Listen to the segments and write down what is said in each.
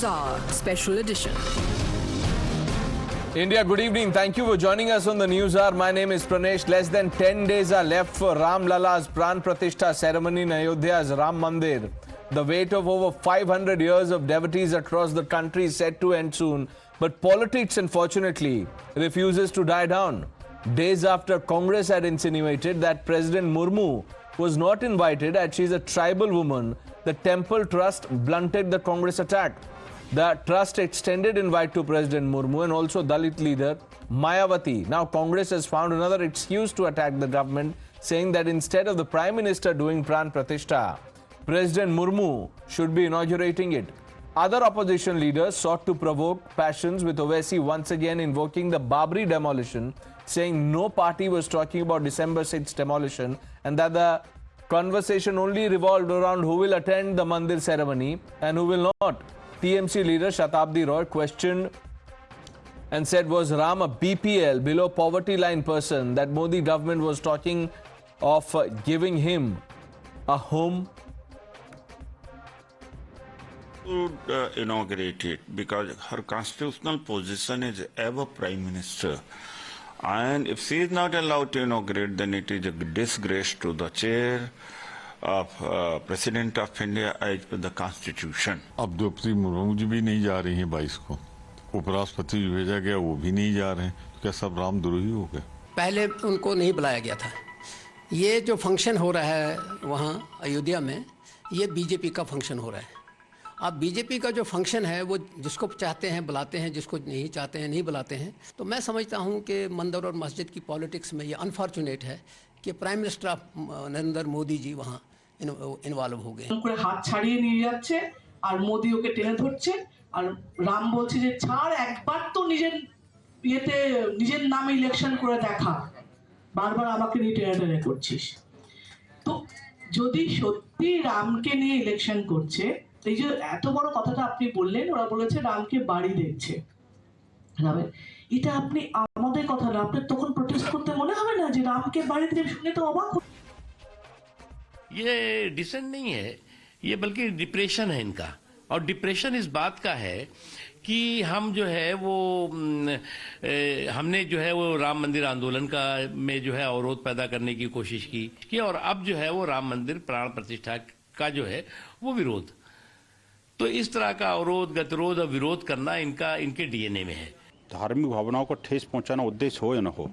NewsHour Special Edition. India, good evening. Thank you for joining us on the NewsHour. My name is Pranesh. Less than 10 days are left for Lalla's Pratishtha ceremony in Ayodhya's Ram Mandir. The wait of over 500 years of devotees across the country is set to end soon. But politics, unfortunately, refuses to die down. Days after Congress had insinuated that President Murmu was not invited as she is a tribal woman, the Temple Trust blunted the Congress attack. The trust extended invite to President Murmu and also Dalit leader Mayawati. Now Congress has found another excuse to attack the government, saying that instead of the Prime Minister doing Pratishtha, President Murmu should be inaugurating it. Other opposition leaders sought to provoke passions, with Owaisi once again invoking the Babri demolition, saying no party was talking about December 6 demolition and that the conversation only revolved around who will attend the Mandir ceremony and who will not. TMC leader Shatabdi Roy questioned and said, was Ram a BPL, below poverty line person, that Modi government was talking of giving him a home? Would inaugurate it because her constitutional position is ever Prime Minister. And if she is not allowed to inaugurate, then it is a disgrace to the chair of President of India as per the Constitution. अब द्रौपदी मुर्मू जी भी नहीं जा रही हैं 22 को, उपराष्ट्रपति भेजा गया वो भी नहीं जा रहे हैं, तो क्या सब रामद्रोही हो गए? पहले उनको नहीं बुलाया गया था। ये जो फंक्शन हो रहा है वहाँ अयोध्या में, ये बीजेपी का फंक्शन हो रहा है। अब बीजेपी का जो फंक्शन है वो जिसको चाहते हैं बुलाते हैं, जिसको नहीं चाहते हैं नहीं बुलाते हैं। तो मैं समझता हूँ कि मंदिर और मस्जिद की पॉलिटिक्स में ये अनफॉर्चुनेट है कि prime minister of Narendra Modi ji वहाँ इन्वॉल्व हो गए। করে হাত ছাড়িয়ে নিয়ে যাচ্ছে আর মোদি ওকে টেনে ধরছে আর রাম বলছে যে ছাড়, একবার তো নিজের নামে ইলেকশন করে দেখা, বারবার আমাকে নিয়ে টেনে টেনে করছিস। তো যদি সত্যি রামকে নিয়ে ইলেকশন করছে, এই যে এত বড় কথাটা আপনি বললেন, ওরা বলেছে রামকে বাড়ি দিচ্ছে, রামের এটা আপনি আমাদের কথা না, আপনার তখন প্রোটেস্ট করতে মনে হবে না যে রামকে বাড়ি দিয়ে? শুনে তো অবাক। ये डिसेंट नहीं है, ये बल्कि डिप्रेशन है इनका। और डिप्रेशन इस बात का है कि हम जो है वो हमने जो है वो राम मंदिर आंदोलन का में जो है अवरोध पैदा करने की कोशिश की और अब जो है वो राम मंदिर प्राण प्रतिष्ठा का जो है वो विरोध। तो इस तरह का अवरोध, गतिरोध और विरोध करना इनके डीएनए में है। धार्मिक भावनाओं को ठेस पहुंचाना उद्देश्य हो या न हो,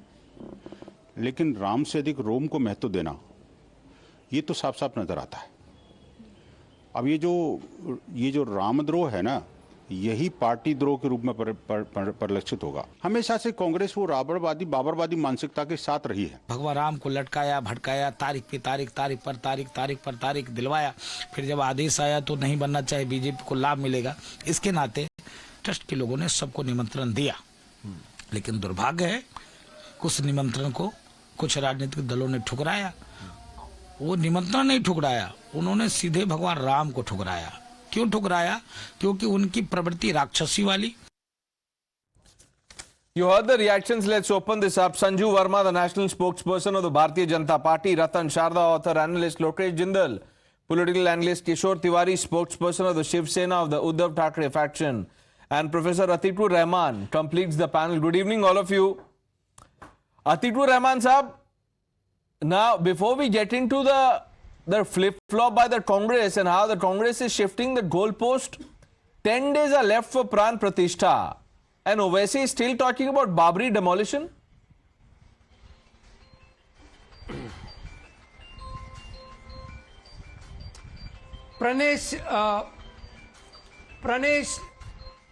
लेकिन राम से अधिक रोम को महत्व देना, ये तो साफ साफ नजर आता है। अब ये जो रामद्रोह है ना, यही पार्टी द्रोह के रूप में परिलक्षित होगा। हमेशा से कांग्रेस वो रावणवादी बाबरवादी मानसिकता के साथ रही है। भगवान राम को लटकाया, भटकाया, तारीख पे तारीख, तारीख पर तारीख दिलवाया। फिर जब आदेश आया तो नहीं बनना चाहिए, बीजेपी को लाभ मिलेगा, इसके नाते ट्रस्ट के लोगों ने सबको निमंत्रण दिया। लेकिन दुर्भाग्य है कुछ निमंत्रण को कुछ राजनीतिक दलों ने ठुकराया। वो निमंत्रण नहीं ठुकराया, उन्होंने सीधे भगवान राम को ठुकराया। क्यों ठुकराया? क्योंकि उनकी प्रवृत्ति राक्षसी वाली। You heard the reactions. Let's open this up. Sanju Verma, the national spokesperson of the Bharatiya Janata Party, Ratan Sharda, author, analyst Lokesh Jindal, political analyst Kishore Tiwari, spokesperson of the Shiv Sena of the Uddhav Thackeray faction, and Professor Atiq Rehman completes the panel. Good evening, all of you. Atiq Rehman Sahab, now before we get into the flip-flop by the Congress and how the Congress is shifting the goalpost, 10 days are left for Pran Pratishtha, and Owaisi is still talking about Babri demolition. Pranesh,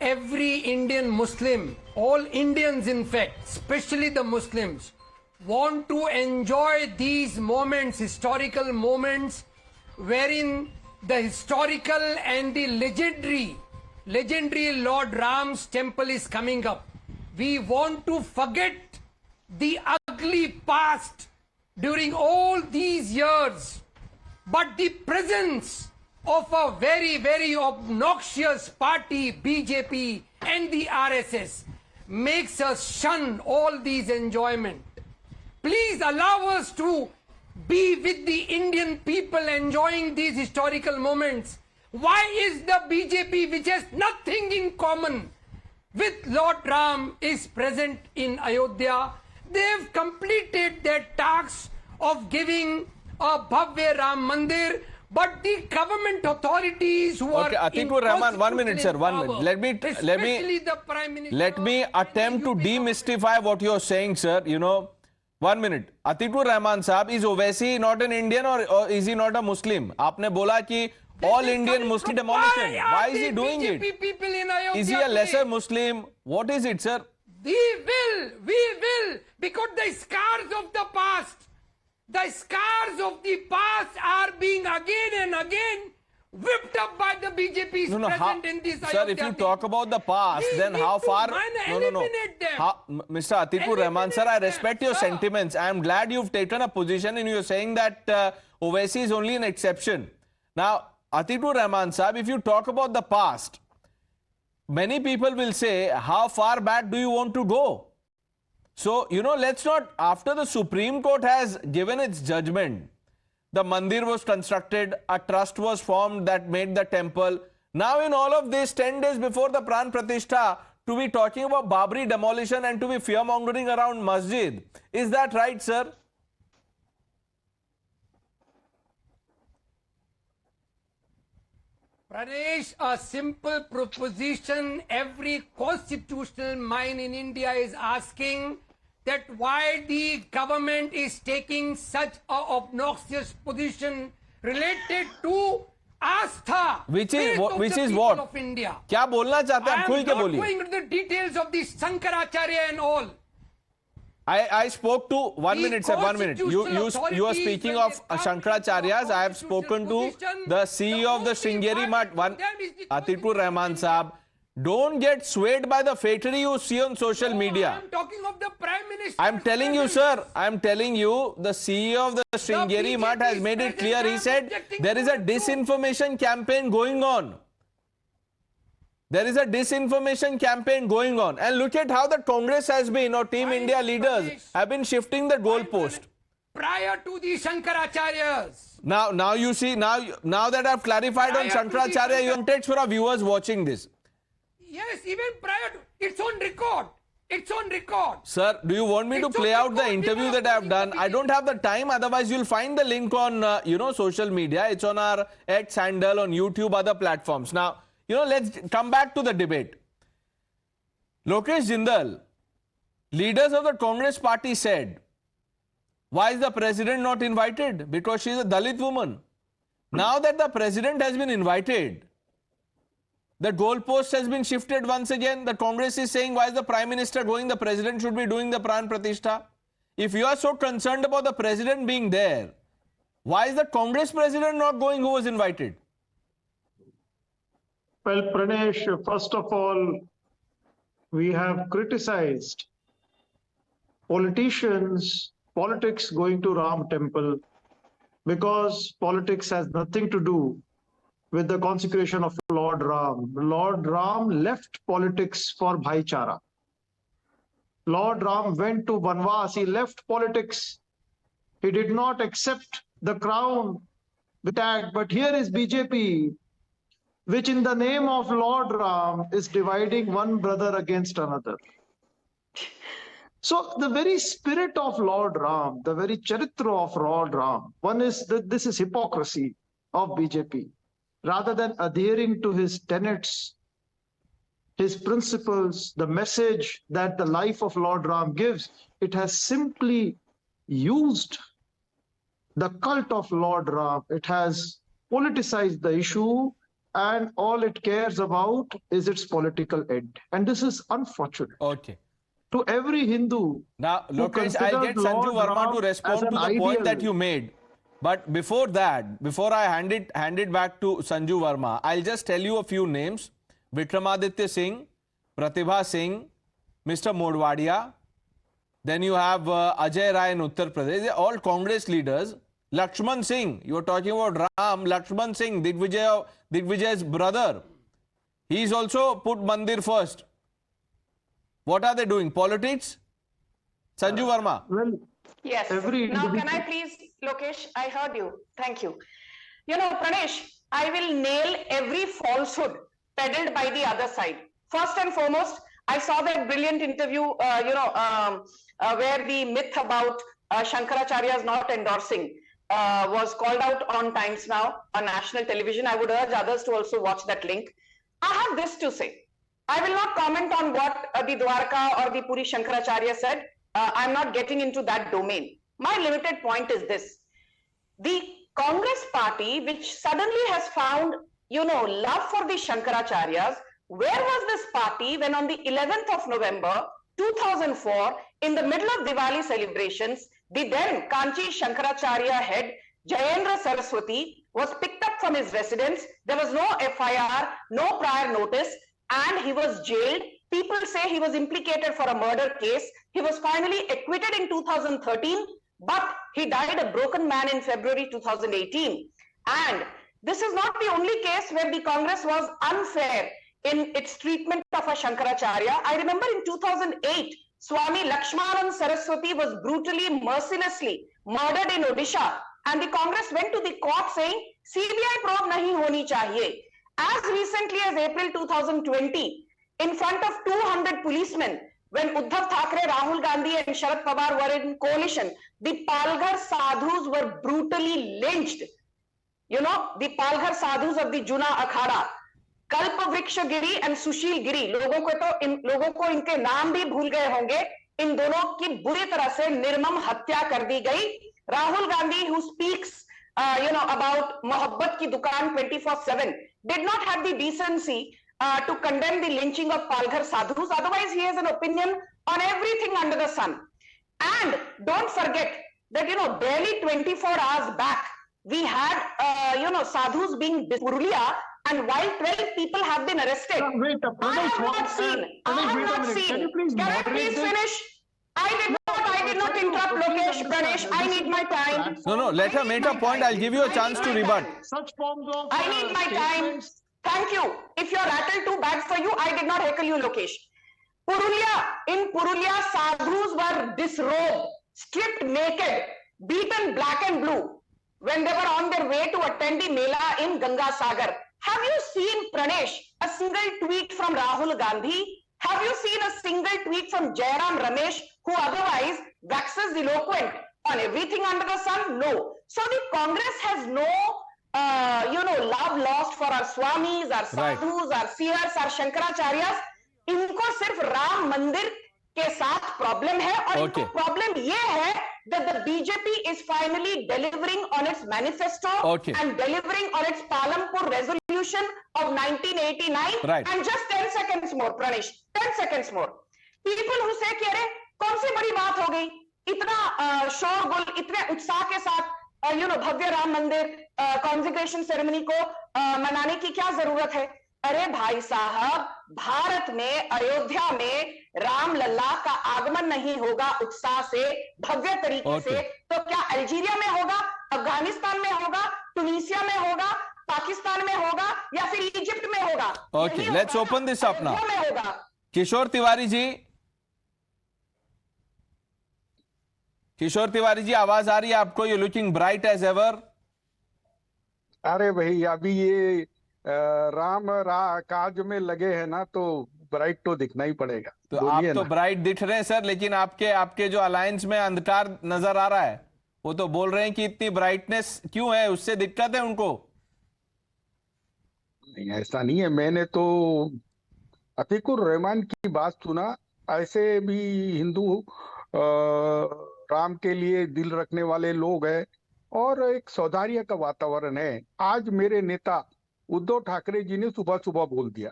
every Indian Muslim, all Indians in fact, especially the Muslims, want to enjoy these moments, historical moments, wherein the historical and the legendary Lord Ram's temple is coming up. We want to forget the ugly past during all these years, but the presence of a very, very obnoxious party, BJP and the RSS, makes us shun all these enjoyment. Please allow us to be with the Indian people enjoying these historical moments Why is the BJP, which has nothing in common with Lord Ram, is present in Ayodhya? They have completed their task of giving a Bhavya Ram Mandir, but the government authorities who Okay, are Atiq Rehman, 1 minute, sir, 1 minute. power, Let me especially the Prime Minister, let me attempt to demystify what you're saying, sir. You know, 1 minute. Atiq Rehman Saab, is Owaisi not an Indian or is he not a Muslim? आपने बोला कि all Indian Muslim demolition. Why is he doing it? People in Ayodhya Is he a lesser today? Muslim? What is it, sir? We will, because the scars of the past are being again and again whipped up by the BJP's present in this Sir, Ayodhya if you thing. talk about the past, We then need how to far? eliminate them. Mr. Atiq Rehman, sir, I respect your Sir. sentiments. I am glad you've taken a position and you're saying that Owaisi is only an exception. Now, Atiq Rehman, sir, if you talk about the past, many people will say, how far back do you want to go? So, you know, let's not, after the Supreme Court has given its judgment, the mandir was constructed, a trust was formed that made the temple. Now, in all of this, 10 days before the Pran Pratishtha, to be talking about Babri demolition and to be fear-mongering around masjid. Is that right, sir? Pranesh, a simple proposition every constitutional mind in India is asking, that why the government is taking such a obnoxious position related to Astha, Which faith of is the people what? of India. क्या बोलना चाहते हैं I आप am खुल के not बोलिए. going into the details of the Shankaracharya and all. I spoke to 1 The minute, sir, 1 minute. You are constitutional speaking authorities, of when they come Shankaracharyas. into I have constitutional spoken to position, the CEO of the only Sringeri Mutt, one of them is the Atiq Constitution Rehman of Saab. Don't get swayed by the fakery you see on social No, media. I am talking of the Prime Minister. I'm telling you, sir, I'm telling you, the CEO of the Sringeri BJP Mutt has is made it present. clear. I He am said objecting there to is a it too. disinformation campaign going on. There is a disinformation campaign going on. And look at how the Congress has been, or Team India leaders have been shifting the goalpost. Prior to the Shankaracharyas. Now you see, now that I've clarified on Prior to the Shankaracharya, you context for our viewers watching this. Yes, even prior to, it's on record. It's on record. Sir, do you want me to It's play on out the record. interview that I have done? I don't have the time, otherwise you'll find the link on, social media. It's on our X handle, on YouTube, other platforms. Now, let's come back to the debate. Lokesh Jindal, leaders of the Congress party said, why is the president not invited? Because she is a Dalit woman. Now that the president has been invited, the goalpost has been shifted once again. The Congress is saying, why is the Prime Minister going? The President should be doing the Pran Pratishtha. If you are so concerned about the President being there, why is the Congress President not going who was invited? Well, Pranesh, first of all, we have criticized politics going to Ram Temple because politics has nothing to do with the consecration of Lord Ram. Lord Ram left politics for Bhaichara. Lord Ram went to Banwas. He left politics. He did not accept the crown, the tag. But here is BJP, which in the name of Lord Ram is dividing one brother against another. So the very spirit of Lord Ram, the very charitra of Lord Ram, one is that this is hypocrisy of BJP. Rather than adhering to his tenets, his principles, the message that the life of Lord Ram gives, it has simply used the cult of Lord Ram. It has politicized the issue, and all it cares about is its political end. And this is unfortunate. Okay. To every Hindu. Now, Lokesh, I'll get Sanju Verma to respond to the point that you made. But before that, before I hand it back to Sanju Verma, I'll just tell you a few names. Vikramaditya Singh, Pratibha Singh, Mr. Modwadia. Then you have Ajay Rai in Uttar Pradesh. They're all Congress leaders. Lakshman Singh, you were talking about Ram. Lakshman Singh, Digvijay's brother. He's also put Mandir first. What are they doing? Politics? Sanju Verma. Well, yes. Now, can I please, Lokesh, I heard you. Thank you. Pranesh, I will nail every falsehood peddled by the other side. First and foremost, I saw that brilliant interview, where the myth about Shankaracharya's not endorsing was called out on Times Now on national television. I would urge others to also watch that link. I have this to say. I will not comment on what the Dwarka or the Puri Shankaracharya said. I'm not getting into that domain. My limited point is this. The Congress party, which suddenly has found, love for the Shankaracharyas, where was this party when on the 11th of November 2004, in the middle of Diwali celebrations, the then Kanchi Shankaracharya head, Jayendra Saraswati, was picked up from his residence. There was no FIR, no prior notice, and he was jailed. People say he was implicated for a murder case. He was finally acquitted in 2013, but he died a broken man in February 2018. And this is not the only case where the Congress was unfair in its treatment of a Shankaracharya. I remember in 2008, Swami Lakshmanan Saraswati was brutally, mercilessly murdered in Odisha. And the Congress went to the court saying, CBI probe nahi honi chahiye. As recently as April 2020, in front of 200 policemen, when Uddhav Thackeray, Rahul Gandhi and Sharad Pawar were in coalition, the Palghar sadhus were brutally lynched. The Palghar sadhus of the Juna Akhada, Kalpa Vriksha Giri and Sushil Giri, लोगों को इनके नाम भी भूल गए होंगे. इन दोनों की बुरी तरह से निर्मम हत्या कर दी गई. Rahul Gandhi, who speaks, about Mohabbat ki Dukaan 24/7, did not have the decency to condemn the lynching of Palghar sadhus. Otherwise, he has an opinion on everything under the sun. And don't forget that, barely 24 hours back, we had, sadhus being Purulia, and while 12 people have been arrested. Wait, I have not seen. Can you please Can I please finish? I did not interrupt Lokesh, Pranesh. I need my time. No, let her make a point. I'll give you a chance to rebut. Such forms of I need my time. Thank you. If your rattle too bad for you, I did not heckle you, Lokesh. In Purulia, sadhus were disrobed, stripped naked, beaten black and blue when they were on their way to attend the Mela in Ganga Sagar. Have you seen, Pranesh, a single tweet from Rahul Gandhi? Have you seen a single tweet from Jairam Ramesh, who otherwise waxes eloquent on everything under the sun? No. So the Congress has no love lost for our Swamis, our Sadhus, our Seers, our Shankaracharyas. इनको सिर्फ राम मंदिर के साथ problem है और इनको problem ये है that the BJP is finally delivering on its manifesto and delivering on its Palampur resolution of 1989. Right. And just 10 seconds more, Pranesh, 10 seconds more. People who say कि अरे कौन सी बड़ी बात हो गई, इतना शोरगुल, इतने उत्साह के साथ भव्य राम मंदिर कॉन्सेक्रेशन सेरेमनी को मनाने की क्या जरूरत है? अरे भाई साहब, भारत में अयोध्या में राम लल्ला का आगमन नहीं होगा उत्साह से, भव्य तरीके से, तो क्या अल्जीरिया में होगा, अफगानिस्तान में होगा, टूनिसिया में होगा, पाकिस्तान में होगा या फिर इजिप्ट में होगा? Okay, let's open this up now. किशोर तिवारी जी, आवाज आ रही है आपको? You looking bright as ever. अरे भाई, अभी ये राम काज में लगे हैं ना, तो ब्राइट तो दिखना ही पड़ेगा. तो आप तो ब्राइट दिख रहे हैं सर, लेकिन आपके जो अलायंस में अंधकार नजर आ रहा है, वो तो बोल रहे हैं कि इतनी ब्राइटनेस क्यों है, उससे दिक्कत है उनको. नहीं, ऐसा नहीं है. मैंने तो अतीक उर रहमान की बात सुना. ऐसे भी हिंदू राम के लिए दिल रखने वाले लोग हैं और एक सौहार्द का वातावरण है. आज मेरे नेता उद्धव ठाकरे जी ने सुबह सुबह बोल दिया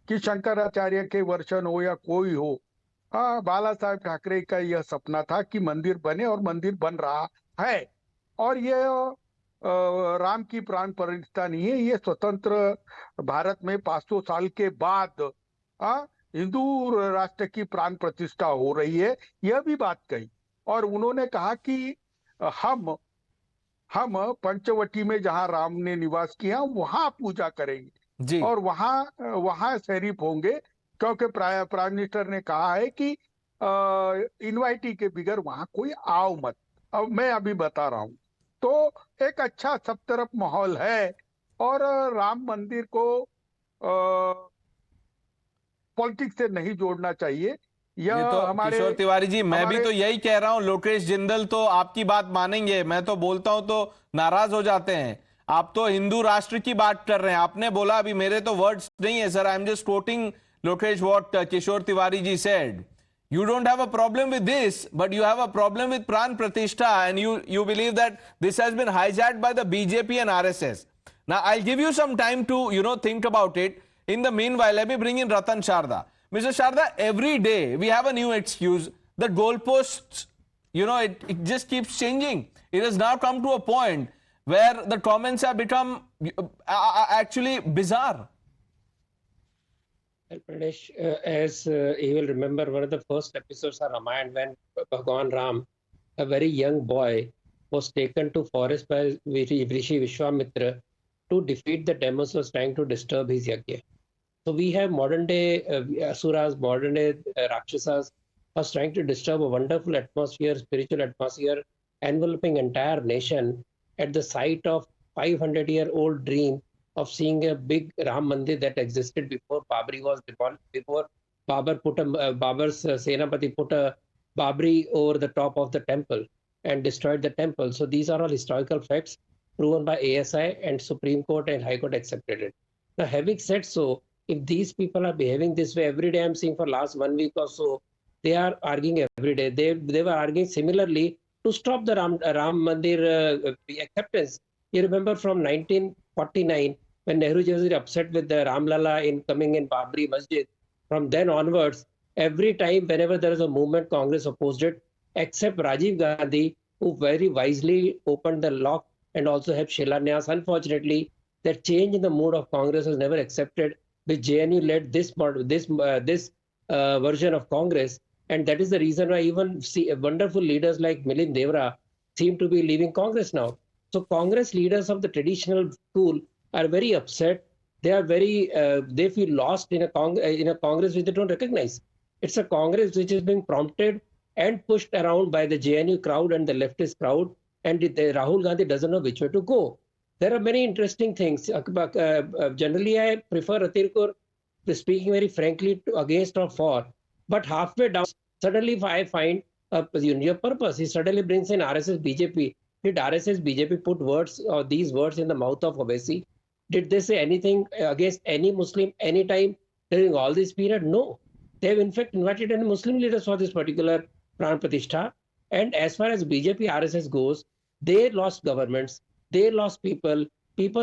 कि शंकराचार्य के वर्षन हो या कोई हो, बाला साहेब ठाकरे का यह सपना था कि मंदिर बने और मंदिर बन रहा है. और यह राम की प्राण प्रतिष्ठा नहीं है, ये स्वतंत्र भारत में 500 साल के बाद हिंदू राष्ट्र की प्राण प्रतिष्ठा हो रही है. यह भी बात कही और उन्होंने कहा कि हम पंचवटी में जहां राम ने निवास किया वहां पूजा करेंगे और वहां शरीफ होंगे, क्योंकि प्राइम मिनिस्टर ने कहा है कि इनवाइटी के बिगर वहां कोई आओ मत. अब मैं अभी बता रहा हूं, तो एक अच्छा सब तरफ माहौल है और राम मंदिर को पॉलिटिक्स से नहीं जोड़ना चाहिए। ये तो किशोर तिवारी जी, मैं भी तो यही कह रहा हूं। लोकेश जिंदल तो आपकी बात मानेंगे, मैं तो बोलता हूं तो नाराज हो जाते हैं। आप तो हिंदू राष्ट्र की बात कर रहे हैं। आपने बोला, अभी मेरे तो वर्ड्स नहीं है sir, I am just quoting Lokesh what Kishore Tiwari ji said. You don't have a problem with this, but you have a problem with Pran Pratishtha, and you believe that this has been hijacked by the BJP and RSS. Now, I'll give you some time to, think about it. In the meanwhile, let me bring in Ratan Sharda. Mr. Sharda, every day we have a new excuse. The goalposts, it just keeps changing. It has now come to a point where the comments have become actually bizarre. Pranesh, as you will remember, one of the first episodes of Ramayana when Bhagwan Ram, a very young boy, was taken to forest by Rishi Vishwamitra to defeat the demons who was trying to disturb his yajna. So we have modern day asuras, modern day rakshasas was trying to disturb a wonderful atmosphere, spiritual atmosphere, enveloping entire nation at the site of 500-year-old dream of seeing a big Ram Mandir that existed before Babri was demolished, before Babar's Senapati put a Babri over the top of the temple and destroyed the temple. So these are all historical facts proven by ASI, and Supreme Court and High Court accepted it. Now, having said so, if these people are behaving this way every day, I'm seeing for last 1 week or so, they are arguing every day. They were arguing similarly to stop the Ram Mandir acceptance. You remember from 1949, when Nehru ji was upset with the Ram Lalla in coming in Babri Masjid. From then onwards, every time whenever there is a movement, Congress opposed it, except Rajiv Gandhi, who very wisely opened the lock and also helped Shilanyas. Unfortunately, that change in the mood of Congress was never accepted, which JNU led this version of Congress. And that is the reason why even wonderful leaders like Milind Devra seem to be leaving Congress now. So Congress leaders of the traditional school are very upset. They are they feel lost in a Congress which they don't recognize. It's a Congress which is being prompted and pushed around by the JNU crowd and the leftist crowd, and Rahul Gandhi doesn't know which way to go. There are many interesting things. Generally, I prefer Atiq speaking very frankly against or for, but halfway down, suddenly if I find a purpose, he suddenly brings in RSS BJP. Did RSS BJP put these words in the mouth of Owaisi? Did they say anything against any Muslim anytime during all this period? No. They have in fact invited any Muslim leaders for this particular Pran Pratishtha. And as far as BJP RSS goes, they lost governments, they lost people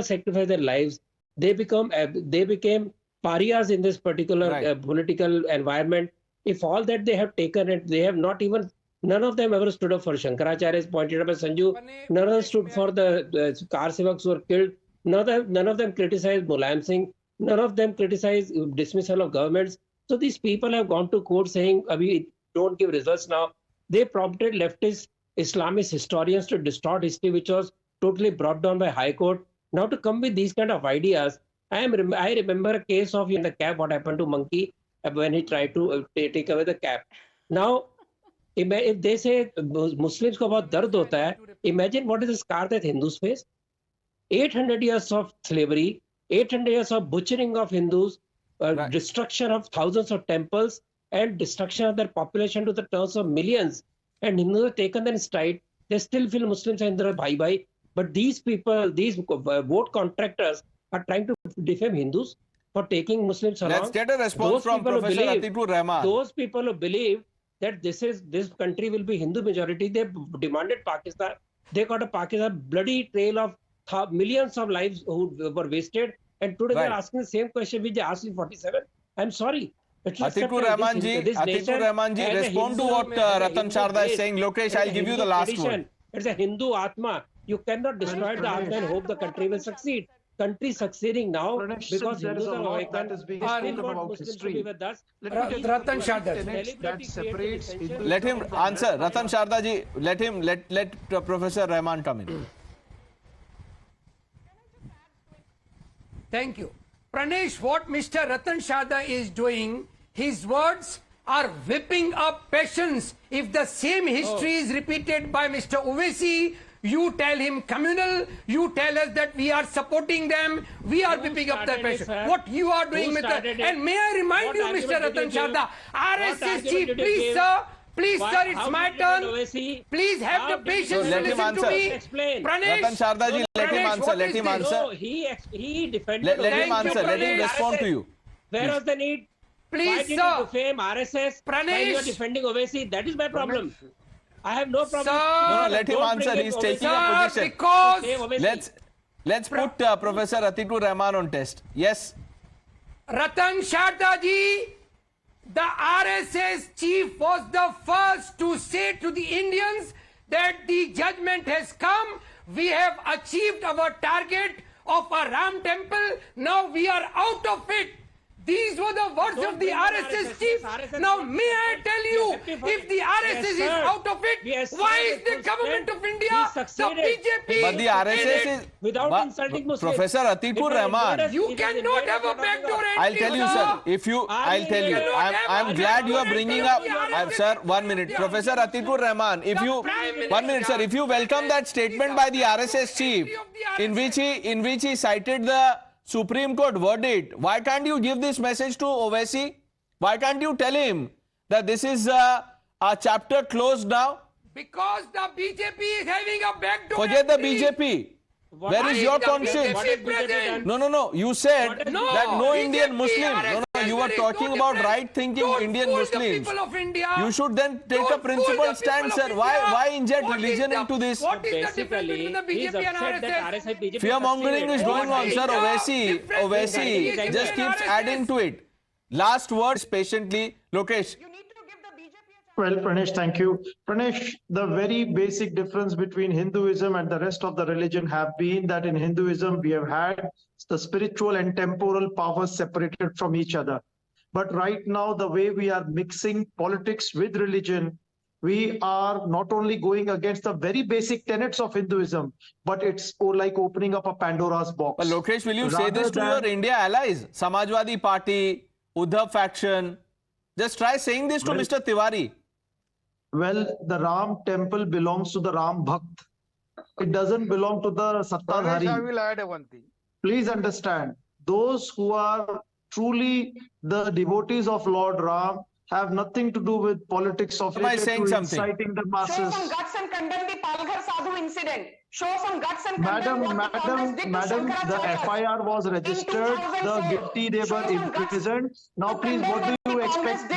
sacrificed their lives, they became pariahs in this particular political environment. If all that they have taken it, they have not even, none of them ever stood up for Shankaracharya, is pointed out by Sanju, none of them stood for the car sevaks who were killed, none of them criticized Mulayam Singh, none of them criticized dismissal of governments. So these people have gone to court saying, we don't give results now. They prompted leftist Islamist historians to distort history, which was totally brought down by High Court. Now to come with these kind of ideas, I remember a case of in the cap, what happened to Monkey when he tried to take away the cap. Now, if they say Muslims ko bahut dard hota hai, imagine what is the scar that Hindus face. 800 years of slavery, 800 years of butchering of Hindus, destruction of thousands of temples, and destruction of their population to the terms of millions. And Hindus have taken their stride. They still feel Muslims are in their bhai. But these people, these vote contractors are trying to defame Hindus for taking Muslims along. Let's get a response from Professor Atiq Rehman. Those people who believe that this country will be Hindu majority, they demanded Pakistan. They got a Pakistan bloody trail of millions of lives who were wasted. And today they're asking the same question which they asked in 47. I'm sorry. Atiq Rehman ji, respond to what Ratan Sharda is saying. Lokesh, I'll give you the last word. It's a Hindu Atma. You cannot destroy the Atma and hope the country will succeed. Country succeeding now because Hindus are awakened. That is being spoken about history. Ratan Sharda, that separates. Let him answer. Ratan Sharda ji, let Professor Rehman come in. Thank you. Pranesh, what Mr. Ratan Sharda is doing, his words are whipping up passions. If the same history is repeated by Mr. Owaisi, You tell him communal. You tell us that we are supporting them. We are whipping up the pressure. What you are doing, Mr. And may I remind you, Mr. Ratan Sharda, RSS chief, please, sir. Please, sir, it's my turn. Please have the patience to listen to me. Pranesh, Ratan Sharda ji, let him answer. Let him answer. No, he defended. Let him answer. Let him respond to you. Where was the need? Please, Why did sir. you defame RSS? Pranesh. When you are defending Owaisi, that is my problem. I have no problem. Sir. No, let him answer. He's taking a position. Because Let's put Professor Atiq Rehman on test. Yes. Ratan Sharda ji, the RSS chief was the first to say to the Indians that the judgment has come. We have achieved our target of a Ram temple. Now we are out of it. These were the words of the RSS chief. Now may I tell you, if the RSS is out of it, why is the government of India, the BJP, But the RSS is without insulting Muslims. Professor Atiq Rehman. You cannot have a backdoor entry. I'll tell you, sir. If you, I'll tell you. I'm glad you are bringing up, sir. 1 minute, Professor Atiq Rehman. If you, 1 minute, sir. If you welcome that statement by the RSS chief, in which he cited the Supreme Court verdict, why can't you give this message to Owaisi? Why can't you tell him that this is a chapter closed now? Because the BJP is having a backdoor Forget the entry. BJP. Where is your conscience? No. You said that no Indian Muslim. No. You were talking about right-thinking Indian Muslims. You should then take a principled stand, sir. Why inject religion into this? What is the difference between the BJP and RSS? Fear-mongering is going on, sir. Owaisi just keeps adding to it. Last words patiently. Lokesh. Well, Pranesh, thank you. Pranesh, the very basic difference between Hinduism and the rest of the religion have been that in Hinduism, we have had the spiritual and temporal powers separated from each other. But right now, the way we are mixing politics with religion, we are not only going against the very basic tenets of Hinduism, but it's like opening up a Pandora's box. But Lokesh, will you say this to your India allies? Samajwadi Party, Uddhav faction. Just try saying this to Mr. Tiwari. Well, the Ram temple belongs to the Ram Bhakt. It doesn't belong to the Sattadhari. I will add one thing. Please understand, those who are truly the devotees of Lord Ram have nothing to do with politics of Am I saying something? inciting the masses. Show some guts and condemn the Palghar Sadhu incident. Show some guts and condemn what the Congress did to Madam, the Shankaracharya. FIR was registered. The guilty, they were imprisoned. Now, please, what do you expect?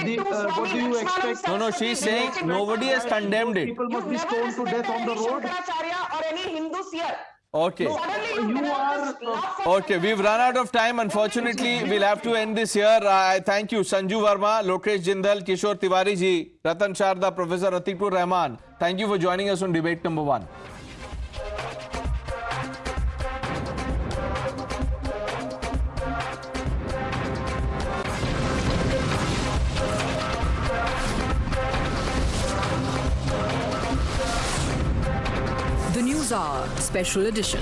What do you expect? No, she's saying nobody has condemned it. People must be stoned to death on the road. Shankaracharya or any Hindus here. Okay. Suddenly you are Okay, we've run out of time. Unfortunately, we'll have to end this here. I thank you, Sanju Verma, Lokesh Jindal, Kishore Tiwari ji, Ratan Sharda, Professor Atiq Rehman. Thank you for joining us on debate number 1. The NewsHour Special Edition.